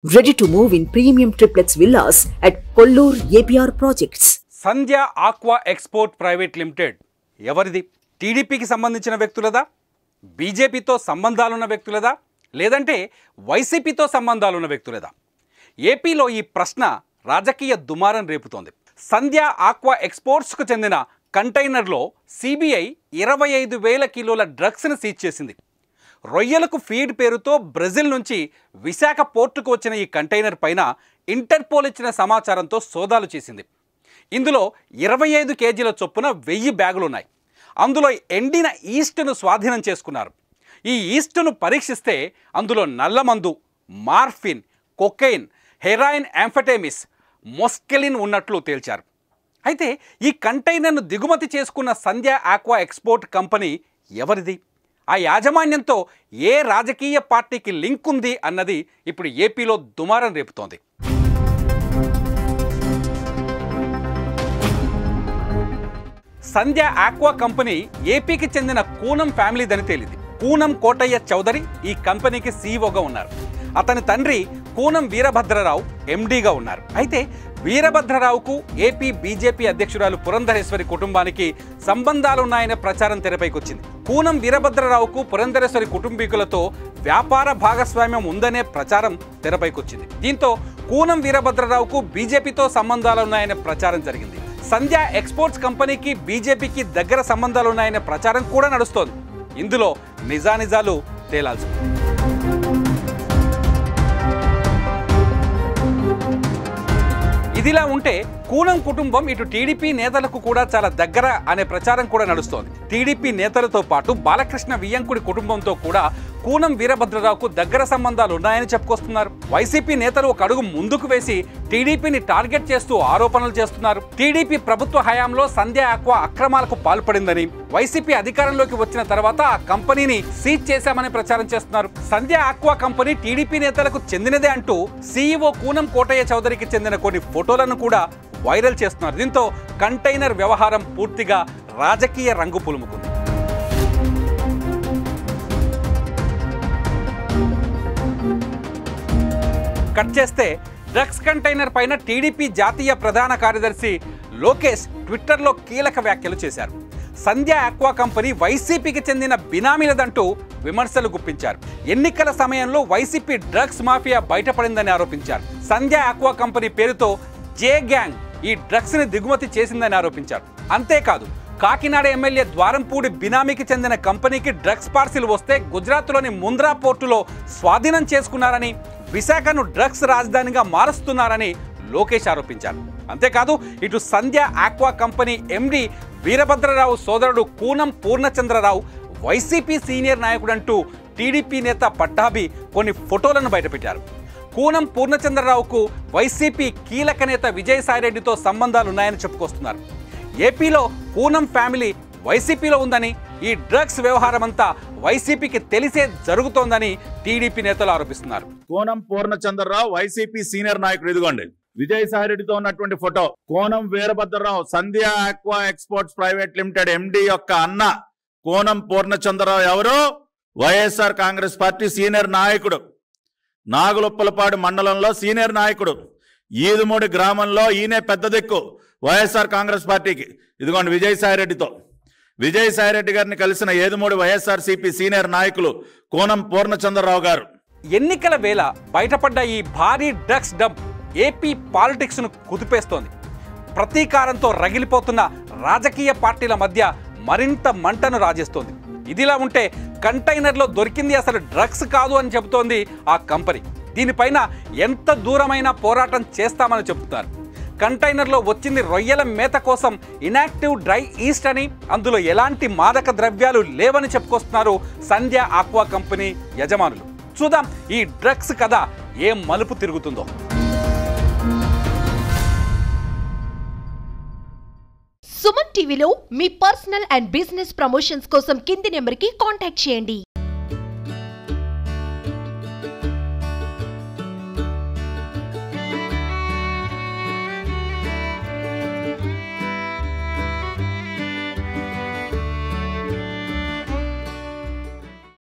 Ready to move in premium triplex villas at Kollur APR Projects. Sandhya aqua export private limited ఎవరిది? టీడీపీకి సంబంధించిన వ్యక్తులదా, బీజేపీతో సంబంధాలున్న వ్యక్తులదా, లేదంటే వైసీపీతో సంబంధాలున్న వ్యక్తులదా? ఏపీలో ఈ ప్రశ్న రాజకీయ దుమారం రేపుతోంది. సంధ్య ఆక్వా ఎక్స్పోర్ట్స్కు చెందిన కంటైనర్లో సిబిఐ 25,000 కిలోల డ్రగ్స్ను సీజ్ చేసింది. రొయ్యలకు ఫీడ్ పేరుతో బ్రెజిల్ నుంచి విశాఖ పోర్టుకు వచ్చిన ఈ కంటైనర్ పైన ఇంటర్పోల్ ఇచ్చిన సమాచారంతో సోదాలు చేసింది. ఇందులో 25 కేజీల చొప్పున 1000 బ్యాగులున్నాయి. అందులో ఎండిన ఈస్ట్ను స్వాధీనం చేసుకున్నారు. ఈ ఈస్ట్ను పరీక్షిస్తే అందులో నల్లమందు, మార్ఫిన్, కొకైన్, హెరాయిన్, యాంఫెటమిన్స్, మొస్కెలిన్ ఉన్నట్లు తేల్చారు. అయితే ఈ కంటైనర్ను దిగుమతి చేసుకున్న సంధ్య ఆక్వా ఎక్స్పోర్ట్ కంపెనీ ఎవరిది? ఆ యాజమాన్యంతో ఏ రాజకీయ పార్టీకి లింక్ ఉంది అన్నది ఇప్పుడు ఏపీలో దుమారం రేపుతోంది. సంధ్య ఆక్వా కంపెనీ ఏపీకి చెందిన కూనం ఫ్యామిలీదని తేలింది. కూనం కోటయ్య చౌదరి ఈ కంపెనీకి సీఈఓగా ఉన్నారు. అతని తండ్రి కూనం వీరభద్రరావు ఎండీగా ఉన్నారు. అయితే వీరభద్రరావుకు ఏపీ బీజేపీ అధ్యక్షురాలు పురంధరేశ్వరి కుటుంబానికి సంబంధాలున్నాయనే ప్రచారం తెరపైకొచ్చింది. కూనం వీరభద్రరావుకు పురంధరేశ్వరి కుటుంబీకులతో వ్యాపార భాగస్వామ్యం ఉందనే ప్రచారం తెరపైకొచ్చింది. దీంతో కూనం వీరభద్రరావుకు బీజేపీతో సంబంధాలున్నాయనే ప్రచారం జరిగింది. సంధ్య ఎక్స్పోర్ట్స్ కంపెనీకి బీజేపీకి దగ్గర సంబంధాలున్నాయనే ప్రచారం కూడా నడుస్తోంది. ఇందులో నిజానిజాలు తేలాల్సి ఉంది. ఇదిలా ఉంటే కూనం కుటుంబం ఇటు టీడీపీ నేతలకు కూడా చాలా దగ్గర అనే ప్రచారం కూడా నడుస్తోంది. టీడీపీ నేతలతో పాటు బాలకృష్ణ వియ్యంకుడి కుటుంబంతో కూడా కూనం వీరభద్రరావుకు దగ్గర సంబంధాలు ఉన్నాయని చెప్పుకొస్తున్నారు. వైసీపీ నేతలు ఒక అడుగు ముందుకు వేసి టీడీపీని టార్గెట్ చేస్తూ ఆరోపణలు చేస్తున్నారు. టీడీపీ ప్రభుత్వ హయాంలో సంధ్య ఆక్వా అక్రమాలకు పాల్పడిందని, వైసీపీ అధికారంలోకి వచ్చిన తర్వాత ఆ కంపెనీని సీజ్ చేశామని ప్రచారం చేస్తున్నారు. సంధ్య ఆక్వా కంపెనీ టీడీపీ నేతలకు చెందినదే అంటూ సీఈఓ కూనం కోటయ్య చౌదరికి చెందిన కొన్ని ఫోటోలను కూడా వైరల్ చేస్తున్నారు. దీంతో కంటైనర్ వ్యవహారం పూర్తిగా రాజకీయ రంగు పులుముకుంది. కట్ చేస్తే డ్రగ్స్ కంటైనర్ పైన టీడీపీ జాతీయ ప్రధాన కార్యదర్శి లోకేష్ ట్విట్టర్లో కీలక వ్యాఖ్యలు చేశారు. సంధ్య ఆక్వా కంపెనీ వైసీపీకి చెందిన బినామీలదంటూ విమర్శలు గుప్పించారు. ఎన్నికల సమయంలో వైసీపీ డ్రగ్స్ మాఫియా బయటపడిందని ఆరోపించారు. సంధ్య ఆక్వా కంపెనీ పేరుతో జే గ్యాంగ్ ఈ డ్రగ్స్ ని దిగుమతి చేసిందని ఆరోపించారు. అంతేకాదు, కాకినాడ ఎమ్మెల్యే ద్వారంపూడి బినామీకి చెందిన కంపెనీకి డ్రగ్స్ పార్సిల్ వస్తే గుజరాత్లోని ముంద్రా పోర్టులో స్వాధీనం చేసుకున్నారని, విశాఖను డ్రగ్స్ రాజధానిగా మారుస్తున్నారని లోకేష్ ఆరోపించారు. అంతేకాదు, ఇటు Sandhya Aqua company MD Veerabhadrarao సోదరుడు కూనం పూర్ణచంద్రరావు వైసీపీ సీనియర్ నాయకుడంటూ టీడీపీ నేత పట్టాభి కొన్ని ఫోటోలను బయటపెట్టారు. కూనం పూర్ణచంద్రరావుకు వైసీపీ కీలక నేత విజయసాయిరెడ్డితో సంబంధాలున్నాయని చెప్పుకొస్తున్నారు. ఏపీలో కూనం ఫ్యామిలీ వైసీపీలో ఉందని, ఈ డ్రగ్స్ వ్యవహారమంతా వైసీపీకి తెలిసే జరుగుతోందని టీడీపీ నేతలు ఆరోపిస్తున్నారు. కూనం పూర్ణచంద్రరావు వైసీపీ సీనియర్ నాయకుడు. ఇదిగోండి విజయసాయిరెడ్డితో ఉన్నటువంటి photo. Koonam Veerabhadrarao Sandhya Aqua exports private limited MD యొక్క అన్న కూనం పూర్ణచంద్రరావు ఎవరు? వైఎస్ఆర్ కాంగ్రెస్ పార్టీ సీనియర్ నాయకుడు. నాగులుప్పలపాడు మండలంలో సీనియర్ నాయకుడు. ఈదుమూడి గ్రామంలో ఈయనే పెద్ద దిక్కు వైఎస్ఆర్ కాంగ్రెస్ పార్టీకి. ఇదిగోండి విజయసాయిరెడ్డితో. విజయసాయిరెడ్డి గారిని కలిసిన ఏదుమూడి వైఎస్ఆర్సీపీ సీనియర్ నాయకులు కూనం పూర్ణచంద్రరావు గారు. ఎన్నికల వేళ బయటపడ్డ ఈ భారీ డ్రగ్స్ డంప్ ఏపీ పాలిటిక్స్ ను కుదిపేస్తోంది. ప్రతీకారంతో రగిలిపోతున్న రాజకీయ పార్టీల మధ్య మరింత మంటను రాజేస్తోంది. ఇదిలా ఉంటే కంటైనర్లో దొరికింది అసలు డ్రగ్స్ కాదు అని చెబుతోంది ఆ కంపెనీ. దీనిపైన ఎంత దూరమైనా పోరాటం చేస్తామని చెబుతున్నారు. కంటైనర్లో వచ్చింది రొయ్యల మేత కోసం ఇనాక్టివ్ డ్రై ఈస్ట్ అని, అందులో ఎలాంటి మాదక ద్రవ్యాలు లేవని చెప్పుకొస్తున్నారు సంధ్య ఆక్వా కంపెనీ యజమానులు. చూద్దాం ఈ డ్రగ్స్ కథ ఏ మలుపు తిరుగుతుందో. సుమన్ టీవీలో మీ పర్సనల్ అండ్ బిజినెస్ ప్రమోషన్స్ కోసం కింది నెంబర్కి కాంటాక్ట్ చేయండి.